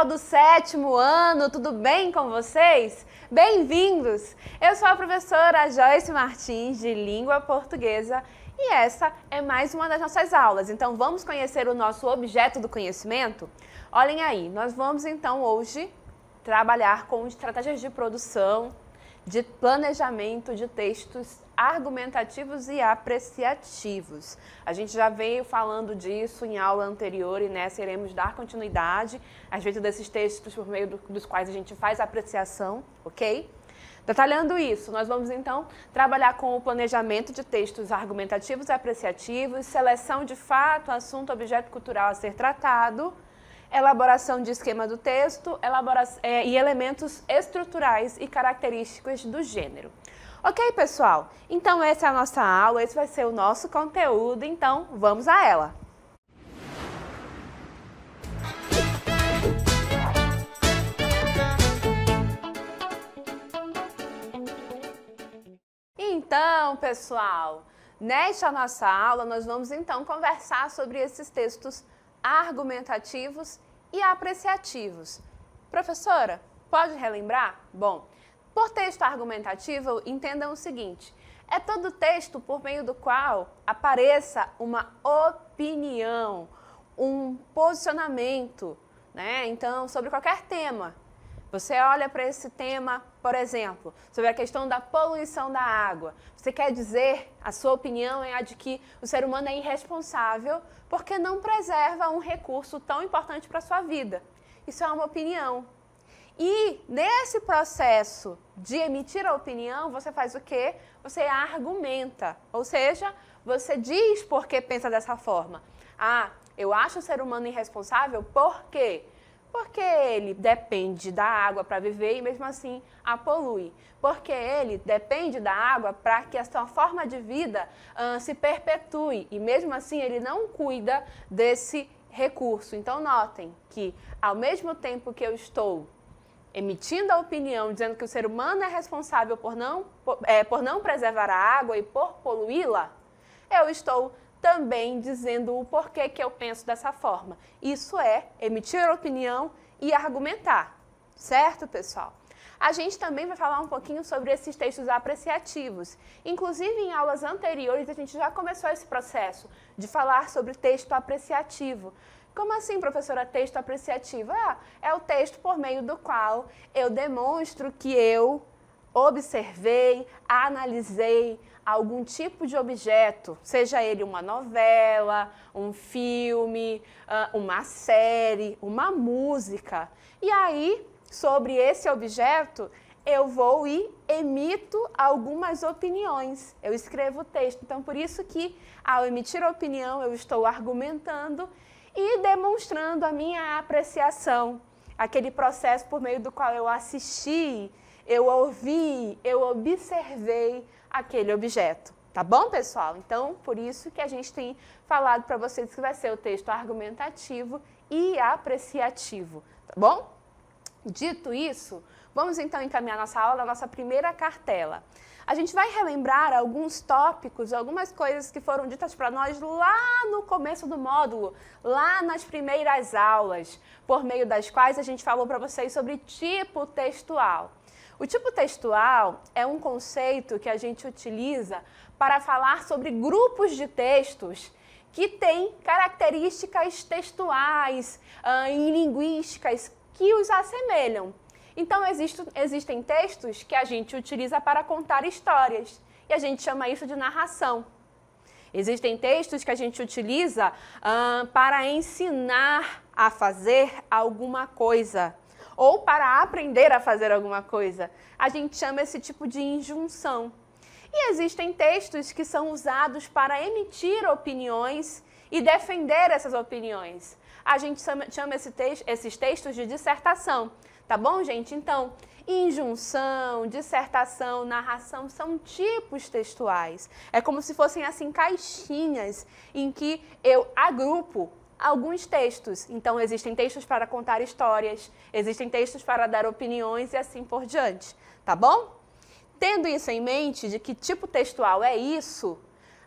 pessoal do 7º ano, tudo bem com vocês? Bem-vindos! Eu sou a professora Joyce Martins, de Língua Portuguesa, e essa é mais uma das nossas aulas. Então, vamos conhecer o nosso objeto do conhecimento? Olhem aí, nós vamos então hoje trabalhar com estratégias de produção, de planejamento de textos argumentativos e apreciativos. A gente já veio falando disso em aula anterior e nessa iremos dar continuidade a respeito desses textos por meio dos quais a gente faz a apreciação, ok? Detalhando isso, nós vamos então trabalhar com o planejamento de textos argumentativos e apreciativos, seleção de fato, assunto, objeto cultural a ser tratado, elaboração de esquema do texto e elementos estruturais e característicos do gênero. Ok, pessoal? Então essa é a nossa aula, esse vai ser o nosso conteúdo, então vamos a ela! Então, pessoal, nesta nossa aula nós vamos então conversar sobre esses textos argumentativos e apreciativos. Professora, pode relembrar? Bom, por texto argumentativo, entendam o seguinte: é todo texto por meio do qual apareça uma opinião, um posicionamento, né? Então, sobre qualquer tema. Você olha para esse tema, por exemplo, sobre a questão da poluição da água. Você quer dizer, a sua opinião é a de que o ser humano é irresponsável porque não preserva um recurso tão importante para a sua vida. Isso é uma opinião. E nesse processo de emitir a opinião, você faz o quê? Você argumenta, ou seja, você diz por que pensa dessa forma. Ah, eu acho o ser humano irresponsável por quê? Porque ele depende da água para viver e mesmo assim a polui. Porque ele depende da água para que a sua forma de vida se perpetue e mesmo assim ele não cuida desse recurso. Então notem que ao mesmo tempo que eu estou emitindo a opinião dizendo que o ser humano é responsável por não preservar a água e por poluí-la, eu estou também dizendo o porquê que eu penso dessa forma. Isso é emitir opinião e argumentar, certo, pessoal? A gente também vai falar um pouquinho sobre esses textos apreciativos. Inclusive, em aulas anteriores, a gente já começou esse processo de falar sobre texto apreciativo. Como assim, professora, texto apreciativo? É o texto por meio do qual eu demonstro que eu observei, analisei algum tipo de objeto, seja ele uma novela, um filme, uma série, uma música. E aí, sobre esse objeto, eu vou e emito algumas opiniões. Eu escrevo o texto. Então, por isso que, ao emitir a opinião, eu estou argumentando e demonstrando a minha apreciação. Aquele processo por meio do qual eu assisti, eu ouvi, eu observei aquele objeto. Tá bom, pessoal? Então, por isso que a gente tem falado para vocês que vai ser o texto argumentativo e apreciativo. Tá bom? Dito isso, vamos então encaminhar nossa aula, nossa primeira cartela. A gente vai relembrar alguns tópicos, algumas coisas que foram ditas para nós lá no começo do módulo, lá nas primeiras aulas, por meio das quais a gente falou para vocês sobre tipo textual. O tipo textual é um conceito que a gente utiliza para falar sobre grupos de textos que têm características textuais e linguísticas que os assemelham. Então, existem textos que a gente utiliza para contar histórias e a gente chama isso de narração. Existem textos que a gente utiliza para ensinar a fazer alguma coisa ou para aprender a fazer alguma coisa. A gente chama esse tipo de injunção. E existem textos que são usados para emitir opiniões e defender essas opiniões. A gente chama esses textos de dissertação. Tá bom, gente? Então, injunção, dissertação, narração são tipos textuais. É como se fossem, assim, caixinhas em que eu agrupo alguns textos. Então, existem textos para contar histórias, existem textos para dar opiniões e assim por diante. Tá bom? Tendo isso em mente, de que tipo textual é isso,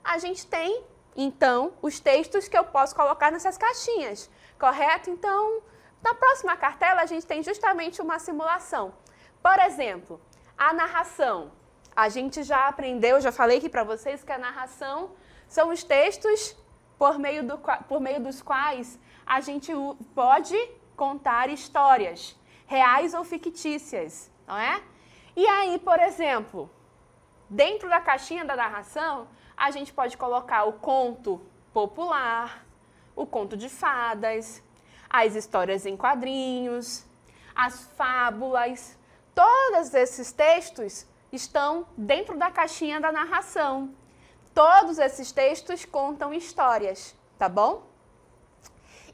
a gente tem, então, os textos que eu posso colocar nessas caixinhas, correto? Então, Na próxima cartela, a gente tem justamente uma simulação. Por exemplo, a narração. A gente já aprendeu, já falei aqui para vocês que a narração são os textos por meio dos quais a gente pode contar histórias, reais ou fictícias, não é? E aí, por exemplo, dentro da caixinha da narração, a gente pode colocar o conto popular, o conto de fadas, as histórias em quadrinhos, as fábulas. Todos esses textos estão dentro da caixinha da narração. Todos esses textos contam histórias, tá bom?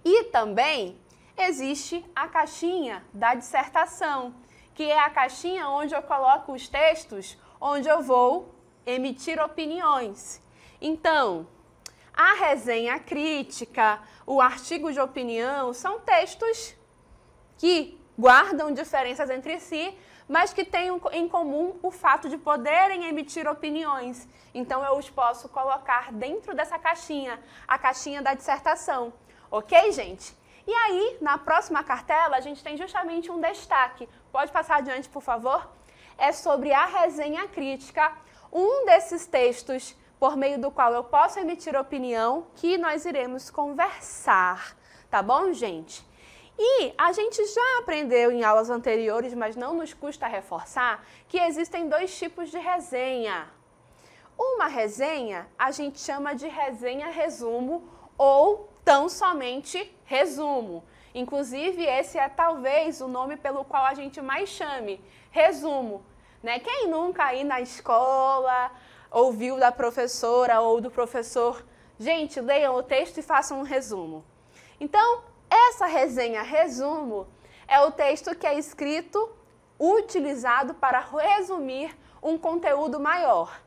E também existe a caixinha da dissertação, que é a caixinha onde eu coloco os textos, onde eu vou emitir opiniões. Então, a resenha crítica, o artigo de opinião, são textos que guardam diferenças entre si, mas que têm em comum o fato de poderem emitir opiniões. Então, eu os posso colocar dentro dessa caixinha, a caixinha da dissertação. Ok, gente? E aí, na próxima cartela, a gente tem justamente um destaque. Pode passar adiante, por favor? É sobre a resenha crítica, um desses textos por meio do qual eu posso emitir opinião, que nós iremos conversar. Tá bom, gente? E a gente já aprendeu em aulas anteriores, mas não nos custa reforçar, que existem dois tipos de resenha. Uma resenha a gente chama de resenha resumo ou tão somente resumo. Inclusive, esse é talvez o nome pelo qual a gente mais chame, resumo. Né? Quem nunca aí na escola ouviu da professora ou do professor, gente, leiam o texto e façam um resumo. Então, essa resenha resumo é o texto que é escrito, utilizado para resumir um conteúdo maior.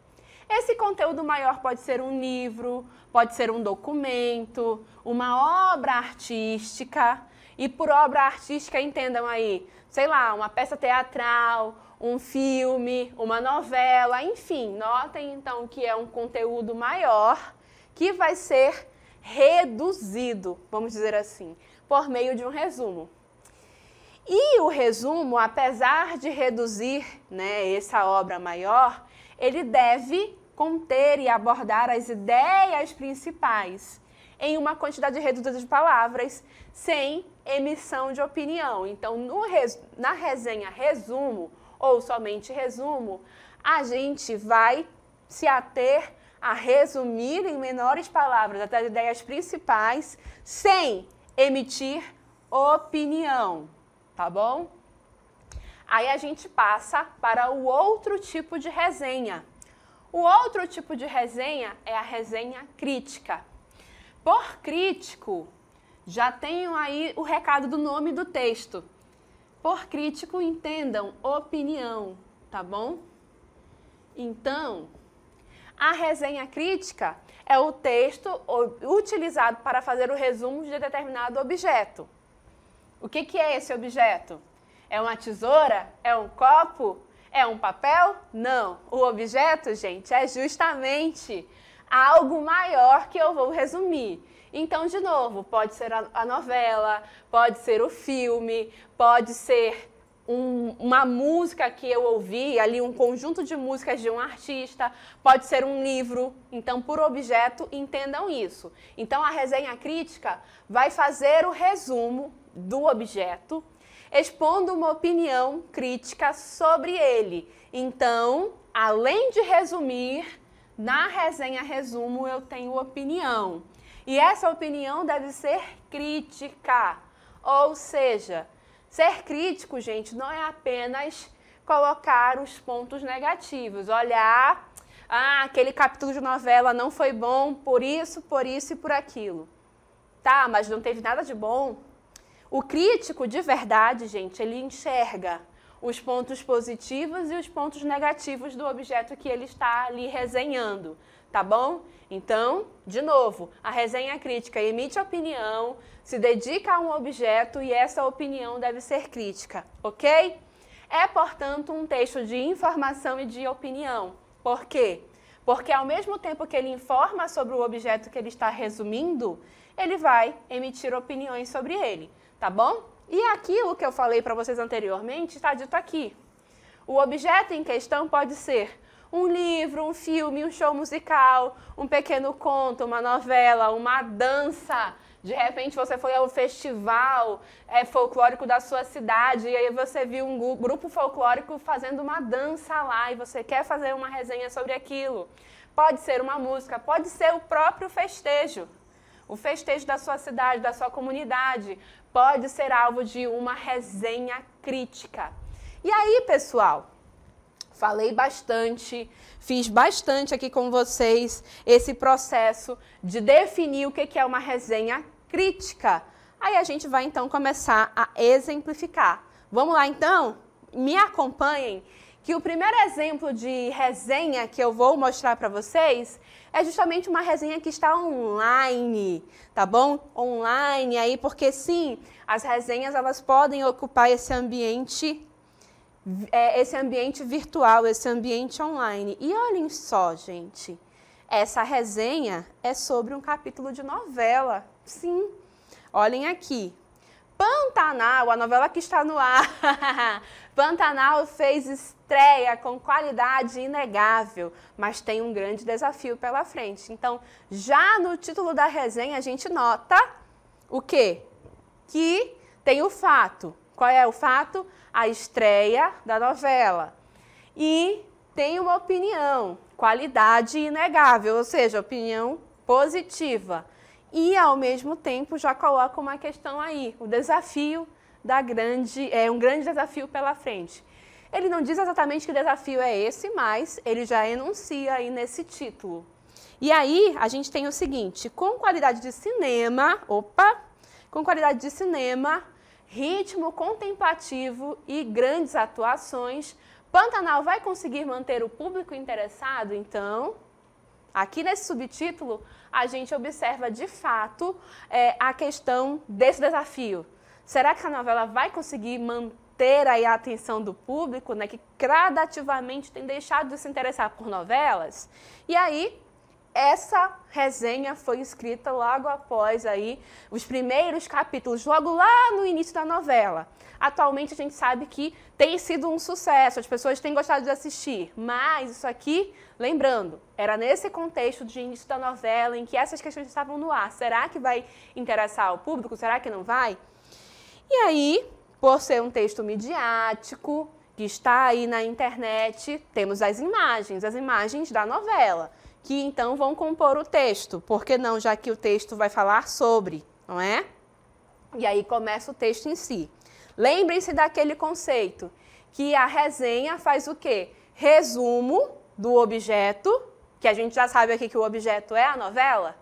Esse conteúdo maior pode ser um livro, pode ser um documento, uma obra artística. E por obra artística, entendam aí, sei lá, uma peça teatral, um filme, uma novela, enfim. Notem então que é um conteúdo maior que vai ser reduzido, vamos dizer assim, por meio de um resumo. E o resumo, apesar de reduzir, né, essa obra maior, ele deve conter e abordar as ideias principais em uma quantidade reduzida de palavras, sem emissão de opinião. Então, na resenha resumo, ou somente resumo, a gente vai se ater a resumir em menores palavras as ideias principais, sem emitir opinião, tá bom? Aí a gente passa para o outro tipo de resenha. O outro tipo de resenha é a resenha crítica. Por crítico, já tenho aí o recado do nome do texto. Por crítico, entendam opinião, tá bom? Então, a resenha crítica é o texto utilizado para fazer o resumo de determinado objeto. O que é esse objeto? É uma tesoura? É um copo? É um papel? Não. O objeto, gente, é justamente algo maior que eu vou resumir. Então, de novo, pode ser a novela, pode ser o filme, pode ser uma música que eu ouvi, ali um conjunto de músicas de um artista, pode ser um livro. Então, por objeto, entendam isso. Então, a resenha crítica vai fazer o resumo do objeto, expondo uma opinião crítica sobre ele. Então, além de resumir, na resenha resumo eu tenho opinião. E essa opinião deve ser crítica. Ou seja, ser crítico, gente, não é apenas colocar os pontos negativos. Olhar, aquele capítulo de novela não foi bom por isso e por aquilo. Tá, mas não teve nada de bom. O crítico, de verdade, gente, ele enxerga os pontos positivos e os pontos negativos do objeto que ele está ali resenhando, tá bom? Então, de novo, a resenha crítica emite opinião, se dedica a um objeto e essa opinião deve ser crítica, ok? É, portanto, um texto de informação e de opinião. Por quê? Porque ao mesmo tempo que ele informa sobre o objeto que ele está resumindo, ele vai emitir opiniões sobre ele. Tá bom? E aquilo que eu falei para vocês anteriormente está dito aqui. O objeto em questão pode ser um livro, um filme, um show musical, um pequeno conto, uma novela, uma dança. De repente você foi ao festival folclórico da sua cidade e aí você viu um grupo folclórico fazendo uma dança lá e você quer fazer uma resenha sobre aquilo. Pode ser uma música, pode ser o próprio festejo. O festejo da sua cidade, da sua comunidade, pode ser alvo de uma resenha crítica. E aí, pessoal, falei bastante, fiz bastante aqui com vocês esse processo de definir o que é uma resenha crítica. Aí a gente vai então começar a exemplificar. Vamos lá então? Me acompanhem, que o primeiro exemplo de resenha que eu vou mostrar para vocês é justamente uma resenha que está online, tá bom? Online aí, porque sim, as resenhas elas podem ocupar esse ambiente virtual, esse ambiente online. E olhem só, gente, essa resenha é sobre um capítulo de novela. Sim, olhem aqui. Pantanal, a novela que está no ar. Pantanal fez estreia com qualidade inegável, mas tem um grande desafio pela frente. Então, já no título da resenha, a gente nota o quê? Que tem o fato. Qual é o fato? A estreia da novela. E tem uma opinião, qualidade inegável, ou seja, opinião positiva. E, ao mesmo tempo, já coloca uma questão aí, o desafio um grande desafio pela frente. Ele não diz exatamente que desafio é esse, mas ele já enuncia aí nesse título. E aí, a gente tem o seguinte, com qualidade de cinema, ritmo contemplativo e grandes atuações, Pantanal vai conseguir manter o público interessado? Então, aqui nesse subtítulo, a gente observa de fato a questão desse desafio. Será que a novela vai conseguir manter aí a atenção do público, né, que gradativamente tem deixado de se interessar por novelas? E aí, essa resenha foi escrita logo após aí os primeiros capítulos, logo lá no início da novela. Atualmente a gente sabe que tem sido um sucesso, as pessoas têm gostado de assistir, mas isso aqui, lembrando, era nesse contexto de início da novela em que essas questões estavam no ar. Será que vai interessar ao público? Será que não vai? E aí, por ser um texto midiático, que está aí na internet, temos as imagens da novela, que então vão compor o texto. Por que não, já que o texto vai falar sobre, não é? E aí começa o texto em si. Lembrem-se daquele conceito, que a resenha faz o quê? Resumo do objeto, que a gente já sabe aqui que o objeto é a novela,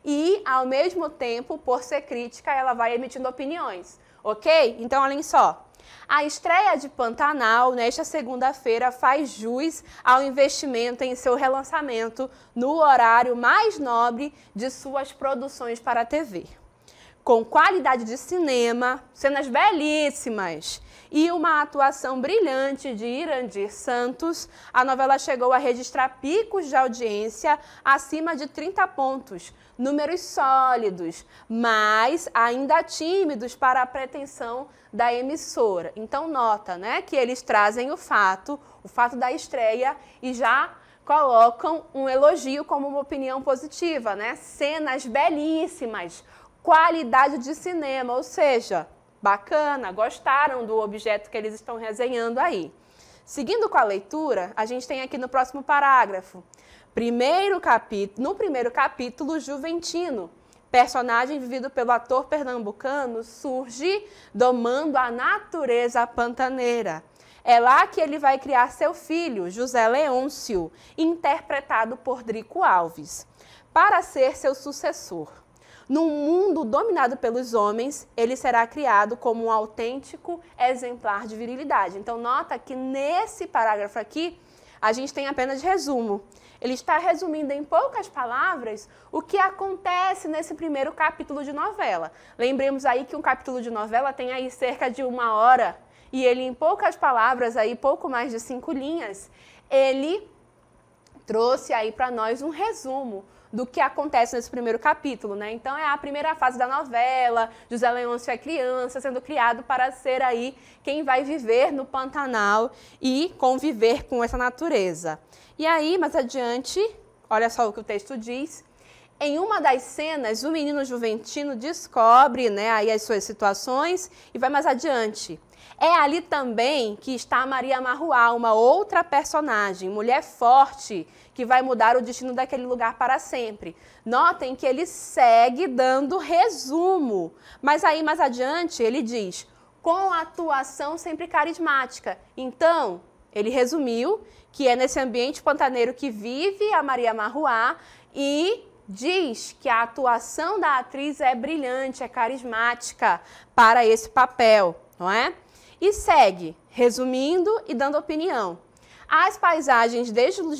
e, ao mesmo tempo, por ser crítica, ela vai emitindo opiniões, ok? Então, olhem só. A estreia de Pantanal, nesta segunda-feira, faz jus ao investimento em seu relançamento no horário mais nobre de suas produções para a TV. Com qualidade de cinema, cenas belíssimas e uma atuação brilhante de Irandir Santos, a novela chegou a registrar picos de audiência acima de 30 pontos, números sólidos, mas ainda tímidos para a pretensão da emissora. Então nota, né, que eles trazem o fato da estreia e já colocam um elogio como uma opinião positiva, né? Cenas belíssimas, qualidade de cinema, ou seja, bacana, gostaram do objeto que eles estão resenhando aí. Seguindo com a leitura, a gente tem aqui no próximo parágrafo, no primeiro capítulo, Juventino, personagem vivido pelo ator pernambucano, surge domando a natureza pantaneira. É lá que ele vai criar seu filho, José Leôncio, interpretado por Drico Alves, para ser seu sucessor. Num mundo dominado pelos homens, ele será criado como um autêntico exemplar de virilidade. Então, nota que nesse parágrafo aqui, a gente tem apenas resumo. Ele está resumindo em poucas palavras o que acontece nesse primeiro capítulo de novela. Lembremos aí que um capítulo de novela tem aí cerca de 1 hora e ele, em poucas palavras, aí, pouco mais de 5 linhas, ele trouxe aí para nós um resumo do que acontece nesse primeiro capítulo, né? Então é a primeira fase da novela, José Leôncio é criança, sendo criado para ser aí quem vai viver no Pantanal e conviver com essa natureza. E aí, mais adiante, olha só o que o texto diz. Em uma das cenas, o menino Juventino descobre, né, aí as suas situações e vai mais adiante. É ali também que está Maria Marruá, uma outra personagem, mulher forte, que vai mudar o destino daquele lugar para sempre. Notem que ele segue dando resumo, mas aí mais adiante ele diz, com atuação sempre carismática. Então, ele resumiu que é nesse ambiente pantaneiro que vive a Maria Marruá e diz que a atuação da atriz é brilhante, é carismática para esse papel, não é? E segue, resumindo e dando opinião. As paisagens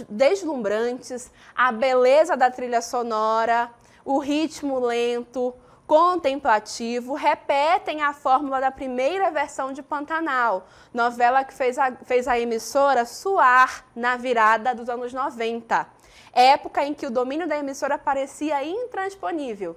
deslumbrantes, a beleza da trilha sonora, o ritmo lento, contemplativo, repetem a fórmula da primeira versão de Pantanal, novela que fez a emissora suar na virada dos anos 90, época em que o domínio da emissora parecia intransponível.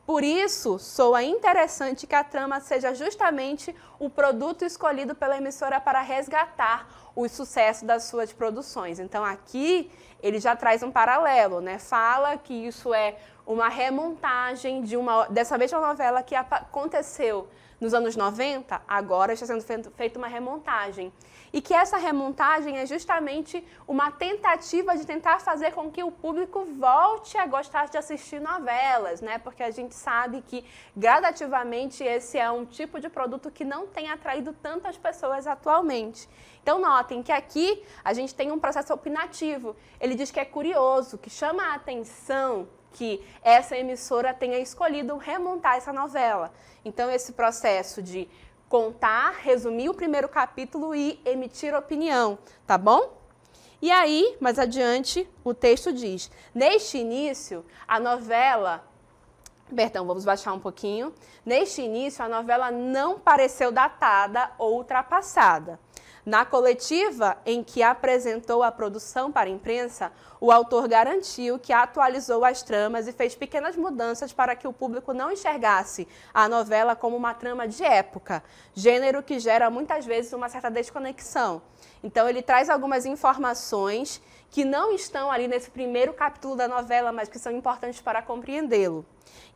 Por isso, soa interessante que a trama seja justamente o produto escolhido pela emissora para resgatar o sucesso das suas produções. Então, aqui ele já traz um paralelo, né? Fala que isso é uma remontagem dessa mesma novela que aconteceu nos anos 90, agora está sendo feita uma remontagem. E que essa remontagem é justamente uma tentativa de tentar fazer com que o público volte a gostar de assistir novelas, né? Porque a gente sabe que gradativamente esse é um tipo de produto que não tem atraído tantas pessoas atualmente. Então notem que aqui a gente tem um processo opinativo. Ele diz que é curioso, que chama a atenção que essa emissora tenha escolhido remontar essa novela. Então esse processo de contar, resumir o primeiro capítulo e emitir opinião, tá bom? E aí, mais adiante, o texto diz, neste início, a novela... Perdão, vamos baixar um pouquinho. Neste início, a novela não pareceu datada ou ultrapassada. Na coletiva em que apresentou a produção para a imprensa, o autor garantiu que atualizou as tramas e fez pequenas mudanças para que o público não enxergasse a novela como uma trama de época, gênero que gera muitas vezes uma certa desconexão. Então ele traz algumas informações que não estão ali nesse primeiro capítulo da novela, mas que são importantes para compreendê-lo.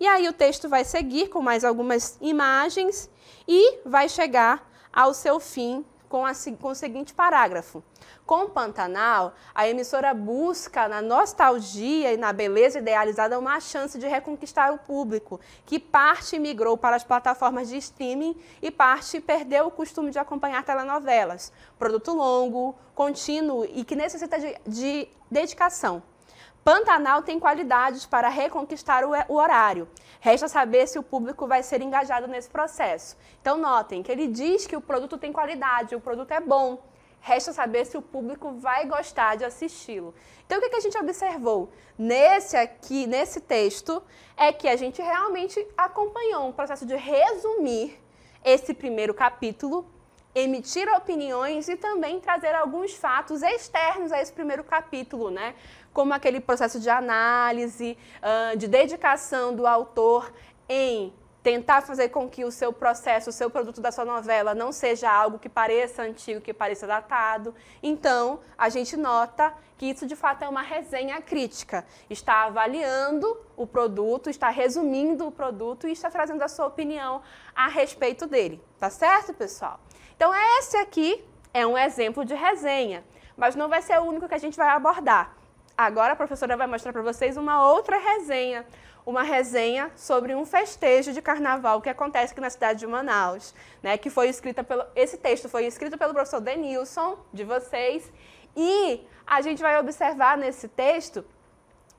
E aí o texto vai seguir com mais algumas imagens e vai chegar ao seu fim com o seguinte parágrafo. Com Pantanal, a emissora busca na nostalgia e na beleza idealizada uma chance de reconquistar o público, que parte migrou para as plataformas de streaming e parte perdeu o costume de acompanhar telenovelas. Produto longo, contínuo e que necessita de dedicação. Pantanal tem qualidades para reconquistar o horário. Resta saber se o público vai ser engajado nesse processo. Então, notem que ele diz que o produto tem qualidade, o produto é bom. Resta saber se o público vai gostar de assisti-lo. Então, o que a gente observou nesse texto é que a gente realmente acompanhou um processo de resumir esse primeiro capítulo, emitir opiniões e também trazer alguns fatos externos a esse primeiro capítulo, né? Como aquele processo de análise, de dedicação do autor em tentar fazer com que o seu processo, o seu produto da sua novela não seja algo que pareça antigo, que pareça datado. Então, a gente nota que isso de fato é uma resenha crítica. Está avaliando o produto, está resumindo o produto e está trazendo a sua opinião a respeito dele. Tá certo, pessoal? Então, esse aqui é um exemplo de resenha, mas não vai ser o único que a gente vai abordar. Agora a professora vai mostrar para vocês uma outra resenha, uma resenha sobre um festejo de carnaval que acontece aqui na cidade de Manaus, né? Que foi escrita esse texto foi escrito pelo professor Denilson, de vocês, e a gente vai observar nesse texto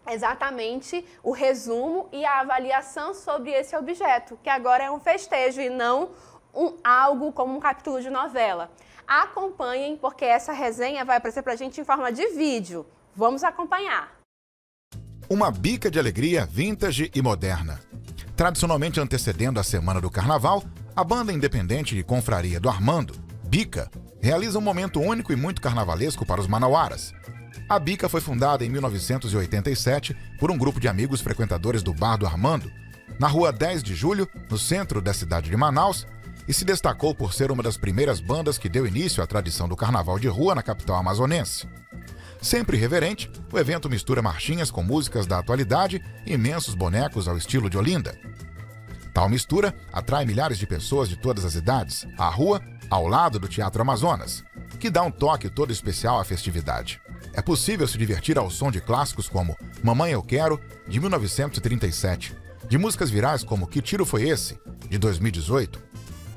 exatamente o resumo e a avaliação sobre esse objeto, que agora é um festejo e não algo como um capítulo de novela. Acompanhem, porque essa resenha vai aparecer para a gente em forma de vídeo. Vamos acompanhar. Uma bica de alegria vintage e moderna. Tradicionalmente antecedendo a semana do carnaval, a banda independente e confraria do Armando, Bica, realiza um momento único e muito carnavalesco para os manauaras. A Bica foi fundada em 1987 por um grupo de amigos frequentadores do Bar do Armando, na rua 10 de Julho, no centro da cidade de Manaus, e se destacou por ser uma das primeiras bandas que deu início à tradição do carnaval de rua na capital amazonense. Sempre irreverente, o evento mistura marchinhas com músicas da atualidade e imensos bonecos ao estilo de Olinda. Tal mistura atrai milhares de pessoas de todas as idades à rua, ao lado do Teatro Amazonas, que dá um toque todo especial à festividade. É possível se divertir ao som de clássicos como Mamãe Eu Quero, de 1937, de músicas virais como Que Tiro Foi Esse, de 2018,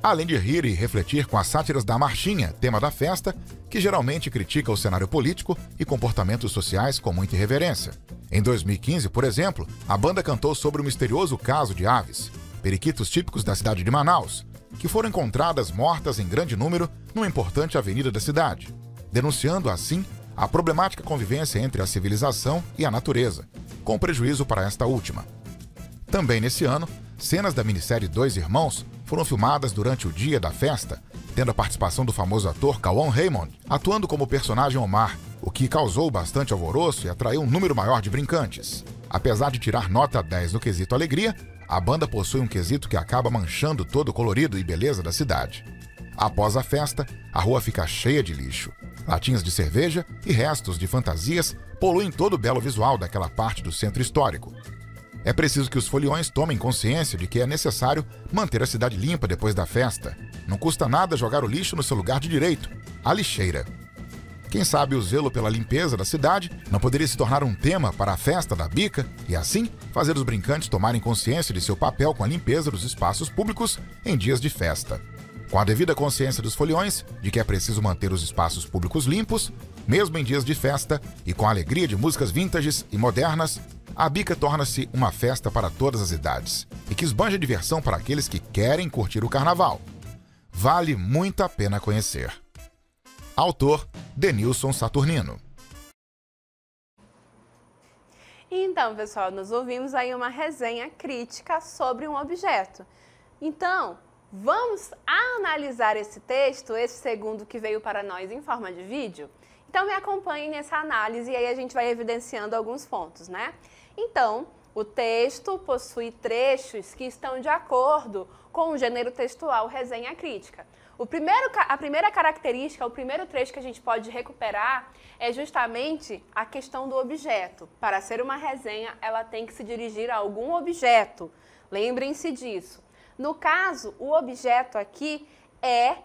além de rir e refletir com as sátiras da marchinha, tema da festa, que geralmente critica o cenário político e comportamentos sociais com muita irreverência. Em 2015, por exemplo, a banda cantou sobre o misterioso caso de aves, periquitos típicos da cidade de Manaus, que foram encontradas mortas em grande número numa importante avenida da cidade, denunciando assim a problemática convivência entre a civilização e a natureza, com prejuízo para esta última. Também nesse ano, cenas da minissérie Dois Irmãos foram filmadas durante o dia da festa, tendo a participação do famoso ator Cauã Raymond, atuando como personagem Omar, o que causou bastante alvoroço e atraiu um número maior de brincantes. Apesar de tirar nota 10 no quesito alegria, a banda possui um quesito que acaba manchando todo o colorido e beleza da cidade. Após a festa, a rua fica cheia de lixo. Latinhas de cerveja e restos de fantasias poluem todo o belo visual daquela parte do centro histórico. É preciso que os foliões tomem consciência de que é necessário manter a cidade limpa depois da festa. Não custa nada jogar o lixo no seu lugar de direito, a lixeira. Quem sabe o zelo pela limpeza da cidade não poderia se tornar um tema para a festa da Bica e, assim, fazer os brincantes tomarem consciência de seu papel com a limpeza dos espaços públicos em dias de festa. Com a devida consciência dos foliões de que é preciso manter os espaços públicos limpos, mesmo em dias de festa, e com a alegria de músicas vintages e modernas, a Bica torna-se uma festa para todas as idades e que esbanja diversão para aqueles que querem curtir o carnaval. Vale muito a pena conhecer. Autor, Denilson Saturnino. Então, pessoal, nós ouvimos aí uma resenha crítica sobre um objeto. Então, vamos analisar esse texto, esse segundo que veio para nós em forma de vídeo? Então, me acompanhem nessa análise e aí a gente vai evidenciando alguns pontos, né? Então, o texto possui trechos que estão de acordo com o gênero textual resenha crítica. A primeira característica, o primeiro trecho que a gente pode recuperar é justamente a questão do objeto. Para ser uma resenha, ela tem que se dirigir a algum objeto. Lembrem-se disso. No caso, o objeto aqui é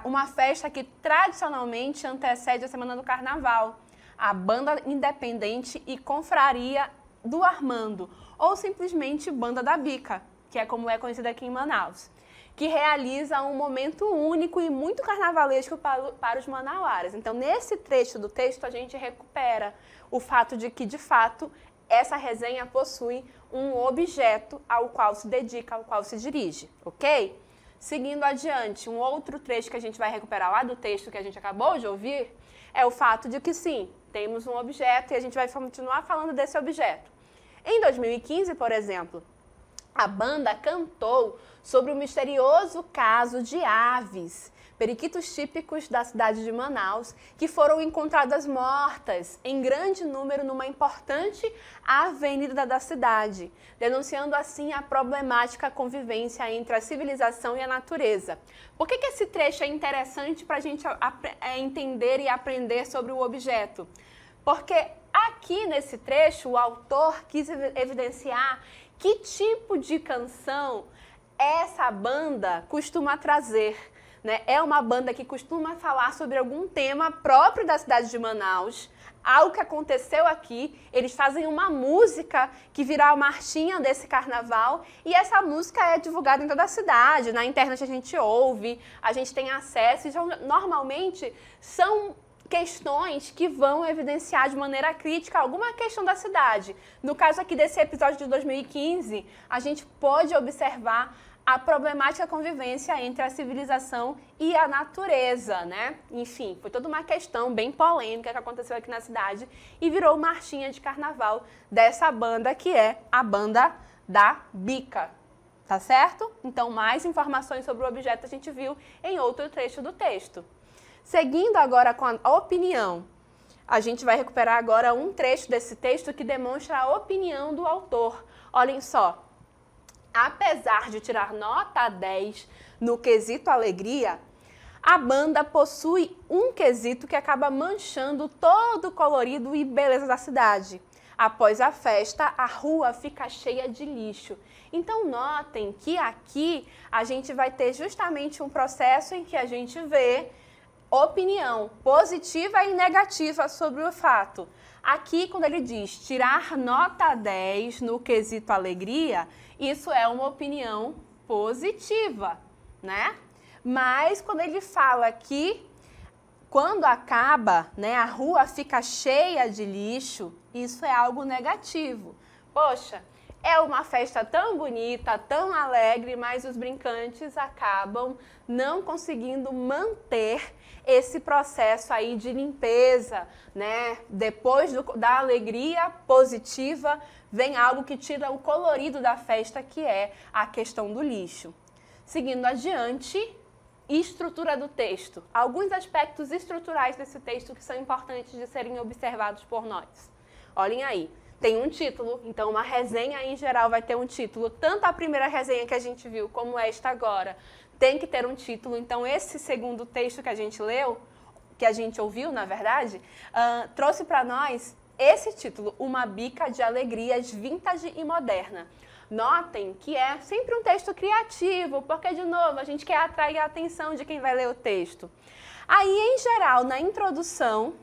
uma festa que tradicionalmente antecede a Semana do Carnaval. A Banda Independente e Confraria do Armando, ou simplesmente Banda da Bica, que é como é conhecida aqui em Manaus, que realiza um momento único e muito carnavalesco para os manauaras. Então, nesse trecho do texto, a gente recupera o fato de que, de fato, essa resenha possui um objeto ao qual se dedica, ao qual se dirige, ok? Seguindo adiante, um outro trecho que a gente vai recuperar lá do texto que a gente acabou de ouvir é o fato de que, sim, temos um objeto e a gente vai continuar falando desse objeto. Em 2015, por exemplo, a banda cantou sobre o misterioso caso de aves, periquitos típicos da cidade de Manaus, que foram encontradas mortas em grande número numa importante avenida da cidade, denunciando assim a problemática convivência entre a civilização e a natureza. Por que esse trecho é interessante para a gente entender e aprender sobre o objeto? Porque aqui nesse trecho o autor quis evidenciar que tipo de canção essa banda costuma trazer, né? É uma banda que costuma falar sobre algum tema próprio da cidade de Manaus, algo que aconteceu aqui. Eles fazem uma música que virá a marchinha desse carnaval e essa música é divulgada em toda a cidade, na internet a gente ouve, a gente tem acesso, então normalmente são questões que vão evidenciar de maneira crítica alguma questão da cidade. No caso aqui desse episódio de 2015, a gente pode observar a problemática convivência entre a civilização e a natureza, né? Enfim, foi toda uma questão bem polêmica que aconteceu aqui na cidade e virou marchinha de carnaval dessa banda que é a Banda da Bica. Tá certo? Então, mais informações sobre o objeto a gente viu em outro trecho do texto. Seguindo agora com a opinião, a gente vai recuperar agora um trecho desse texto que demonstra a opinião do autor. Olhem só. Apesar de tirar nota 10 no quesito alegria, a banda possui um quesito que acaba manchando todo o colorido e beleza da cidade. Após a festa, a rua fica cheia de lixo. Então, notem que aqui a gente vai ter justamente um processo em que a gente vê opinião positiva e negativa sobre o fato. Aqui, quando ele diz tirar nota 10 no quesito alegria, isso é uma opinião positiva, né? Mas quando ele fala que quando acaba, né, a rua fica cheia de lixo, isso é algo negativo. Poxa, é uma festa tão bonita, tão alegre, mas os brincantes acabam não conseguindo manter esse processo aí de limpeza, né? Depois da alegria positiva, vem algo que tira o colorido da festa, que é a questão do lixo. Seguindo adiante, estrutura do texto. Alguns aspectos estruturais desse texto que são importantes de serem observados por nós. Olhem aí, tem um título, então uma resenha em geral vai ter um título. Tanto a primeira resenha que a gente viu como esta agora tem que ter um título. Então esse segundo texto que a gente leu, que a gente ouviu, na verdade, trouxe para nós esse título, Uma Bica de Alegrias Vintage e Moderna. Notem que é sempre um texto criativo, porque, de novo, a gente quer atrair a atenção de quem vai ler o texto. Aí, em geral, na introdução,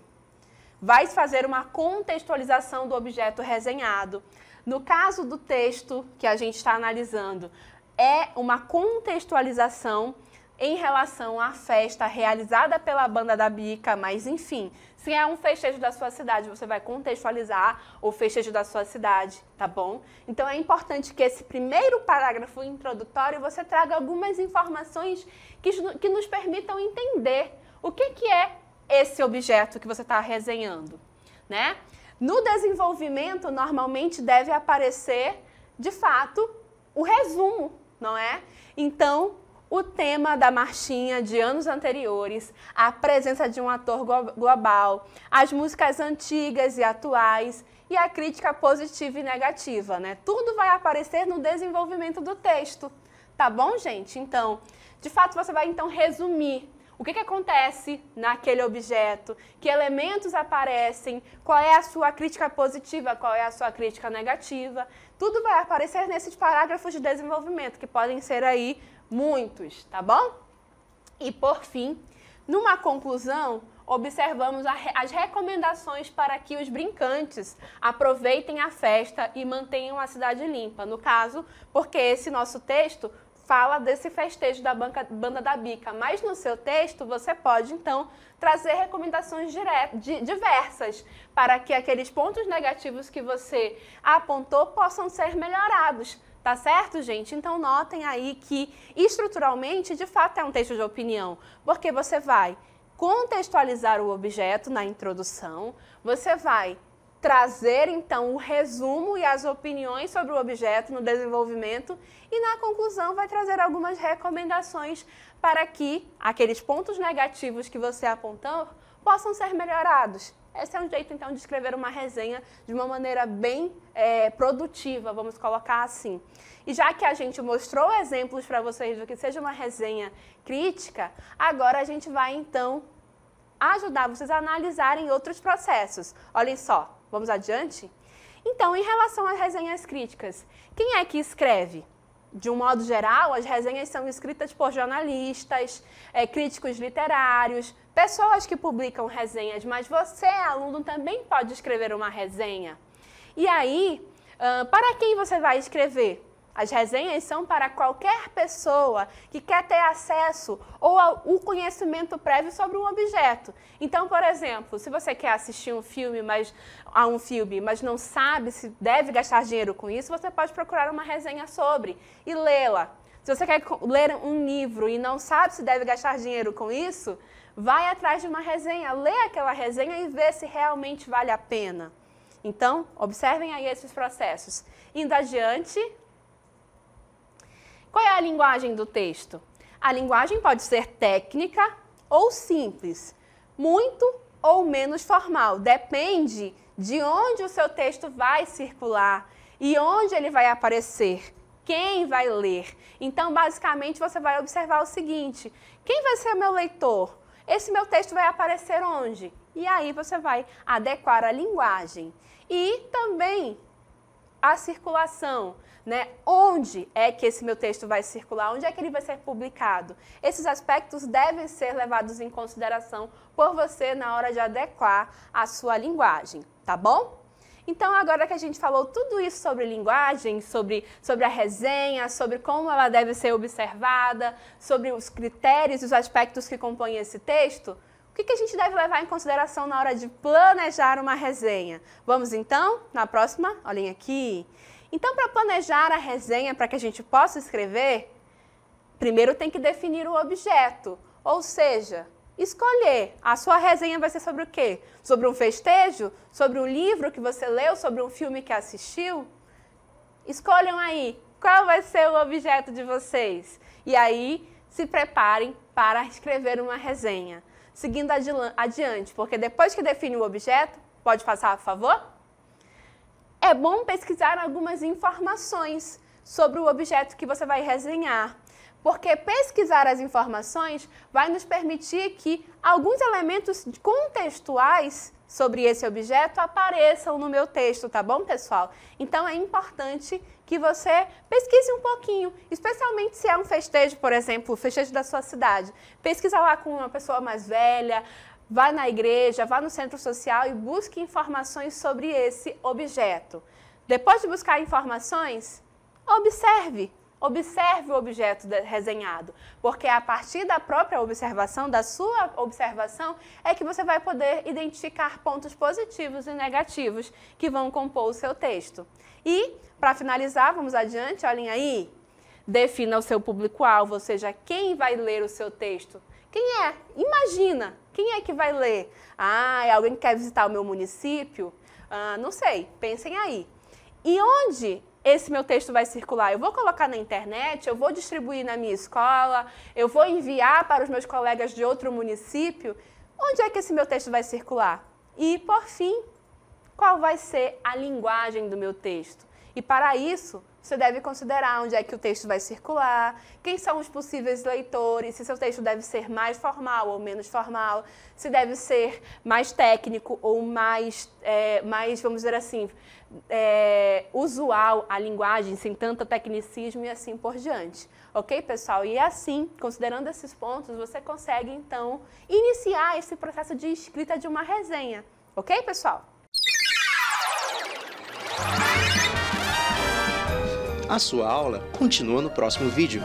vai fazer uma contextualização do objeto resenhado. No caso do texto que a gente está analisando, é uma contextualização em relação à festa realizada pela Banda da Bica, mas, enfim, se é um festejo da sua cidade, você vai contextualizar o festejo da sua cidade, tá bom? Então, é importante que esse primeiro parágrafo introdutório você traga algumas informações que nos permitam entender o que é esse objeto que você está resenhando, né? No desenvolvimento, normalmente deve aparecer, de fato, o resumo, não é? Então, o tema da marchinha de anos anteriores, a presença de um ator global, as músicas antigas e atuais e a crítica positiva e negativa, né? Tudo vai aparecer no desenvolvimento do texto, tá bom, gente? Então, de fato, você vai então resumir o que acontece naquele objeto, que elementos aparecem, qual é a sua crítica positiva, qual é a sua crítica negativa. Tudo vai aparecer nesses parágrafos de desenvolvimento, que podem ser aí muitos, tá bom? E por fim, numa conclusão, observamos as recomendações para que os brincantes aproveitem a festa e mantenham a cidade limpa. No caso, porque esse nosso texto fala desse festejo da Banda da Bica, mas no seu texto você pode, então, trazer recomendações diversas para que aqueles pontos negativos que você apontou possam ser melhorados. Tá certo, gente? Então, notem aí que, estruturalmente, de fato, é um texto de opinião, porque você vai contextualizar o objeto na introdução, você vai trazer, então, o resumo e as opiniões sobre o objeto no desenvolvimento e, na conclusão, vai trazer algumas recomendações para que aqueles pontos negativos que você apontou possam ser melhorados. Esse é um jeito, então, de escrever uma resenha de uma maneira bem produtiva, vamos colocar assim. E já que a gente mostrou exemplos para vocês do que seja uma resenha crítica, agora a gente vai, então, ajudar vocês a analisarem outros processos. Olhem só, vamos adiante? Então, em relação às resenhas críticas, quem é que escreve? De um modo geral, as resenhas são escritas por jornalistas, críticos literários, pessoas que publicam resenhas, mas você, aluno, também pode escrever uma resenha. E aí, para quem você vai escrever? As resenhas são para qualquer pessoa que quer ter acesso ou o conhecimento prévio sobre um objeto. Então, por exemplo, se você quer assistir um filme, mas não sabe se deve gastar dinheiro com isso, você pode procurar uma resenha sobre e lê-la. Se você quer ler um livro e não sabe se deve gastar dinheiro com isso, vai atrás de uma resenha, lê aquela resenha e vê se realmente vale a pena. Então, observem aí esses processos. Indo adiante, Qual é a linguagem do texto? A linguagem pode ser técnica ou simples, muito ou menos formal. Depende de onde o seu texto vai circular e onde ele vai aparecer, quem vai ler. Então, basicamente, você vai observar o seguinte: quem vai ser o meu leitor? Esse meu texto vai aparecer onde? E aí você vai adequar a linguagem. E também a circulação, né? Onde é que esse meu texto vai circular? Onde é que ele vai ser publicado? Esses aspectos devem ser levados em consideração por você na hora de adequar a sua linguagem, tá bom? Então, agora que a gente falou tudo isso sobre linguagem, sobre a resenha, sobre como ela deve ser observada, sobre os critérios e os aspectos que compõem esse texto, o que a gente deve levar em consideração na hora de planejar uma resenha? Vamos então, na próxima, olhem aqui. Então, para planejar a resenha, para que a gente possa escrever, primeiro tem que definir o objeto, ou seja, escolher. A sua resenha vai ser sobre o quê? Sobre um festejo? Sobre um livro que você leu? Sobre um filme que assistiu? Escolham aí qual vai ser o objeto de vocês. E aí, se preparem para escrever uma resenha. Seguindo adiante, porque depois que define o objeto, pode passar, por favor? É bom pesquisar algumas informações sobre o objeto que você vai resenhar, porque pesquisar as informações vai nos permitir que alguns elementos contextuais sobre esse objeto apareçam no meu texto, tá bom, pessoal? Então, é importante que você pesquise um pouquinho, especialmente se é um festejo, por exemplo, o festejo da sua cidade. Pesquisa lá com uma pessoa mais velha, vá na igreja, vá no centro social e busque informações sobre esse objeto. Depois de buscar informações, observe o objeto resenhado, porque a partir da própria observação, da sua observação, é que você vai poder identificar pontos positivos e negativos que vão compor o seu texto. E, para finalizar, vamos adiante, olhem aí, defina o seu público-alvo, ou seja, quem vai ler o seu texto. Quem é? Imagina, quem é que vai ler? Ah, é alguém que quer visitar o meu município? Não sei, pensem aí. E onde esse meu texto vai circular? Eu vou colocar na internet, eu vou distribuir na minha escola, eu vou enviar para os meus colegas de outro município? Onde é que esse meu texto vai circular? E, por fim, qual vai ser a linguagem do meu texto? E para isso, você deve considerar onde é que o texto vai circular, quem são os possíveis leitores, se seu texto deve ser mais formal ou menos formal, se deve ser mais técnico ou mais vamos dizer assim, usual a linguagem, sem tanto tecnicismo e assim por diante. Ok, pessoal? E assim, considerando esses pontos, você consegue, então, iniciar esse processo de escrita de uma resenha. Ok, pessoal? A sua aula continua no próximo vídeo.